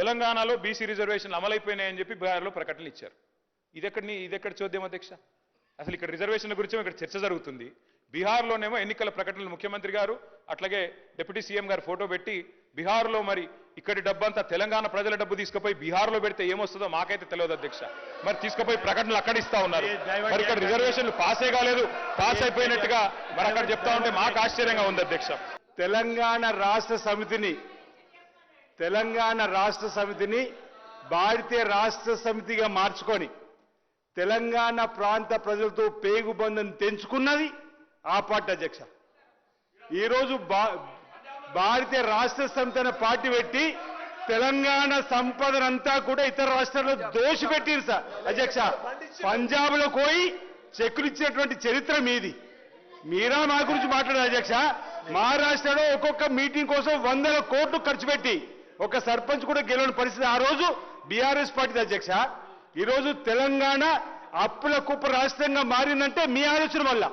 తెలంగాణలో బీసీ రిజర్వేషన్లు అమలైపోయినాయని చెప్పి బీహార్లో ప్రకటనలు ఇచ్చారు. ఇదెక్కడ చూద్దాం అధ్యక్ష? అసలు ఇక్కడ రిజర్వేషన్ల గురించి ఇక్కడ చర్చ జరుగుతుంది. బీహార్లోనేమో ఎన్నికల ప్రకటనలు ముఖ్యమంత్రి గారు అట్లాగే డిప్యూటీ సీఎం గారు ఫోటో పెట్టి బీహార్లో మరి ఇక్కడి డబ్బంతా తెలంగాణ ప్రజల డబ్బు తీసుకుపోయి బీహార్లో పెడితే ఏమొస్తుందో మాకైతే తెలియదు అధ్యక్ష. మరి తీసుకుపోయి ప్రకటనలు అక్కడ ఇస్తా ఉన్నారు. మరి ఇక్కడ రిజర్వేషన్లు పాసే కాలేదు, పాస్ అయిపోయినట్టుగా మరి అక్కడ చెప్తా ఉంటే మాకు ఆశ్చర్యంగా ఉంది అధ్యక్ష. తెలంగాణ రాష్ట్ర సమితిని భారతీయ రాష్ట్ర సమితిగా మార్చుకొని తెలంగాణ ప్రాంత ప్రజలతో పేగుబంధం తెంచుకున్నది ఆ పార్టీ అధ్యక్ష. ఈరోజు భారతీయ రాష్ట్ర సమితి అనే పార్టీ పెట్టి తెలంగాణ సంపదనంతా కూడా ఇతర రాష్ట్రాల్లో దోషిపెట్టిరు సార్ అధ్యక్ష. పంజాబ్ లో పోయి చెక్కులు ఇచ్చినటువంటి చరిత్ర మీది. మీరా మా గురించి మాట్లాడారు అధ్యక్ష. మహారాష్ట్రలో ఒక్కొక్క మీటింగ్ కోసం 100 కోట్లు ఖర్చు పెట్టి ఒక సర్పంచ్ కూడా గెలవని పరిస్థితి ఆ రోజు బీఆర్ఎస్ పార్టీ అధ్యక్ష. ఈరోజు తెలంగాణ అప్పుల కుప్ప రాష్ట్రంగా మారిందంటే మీ ఆలోచన వల్ల.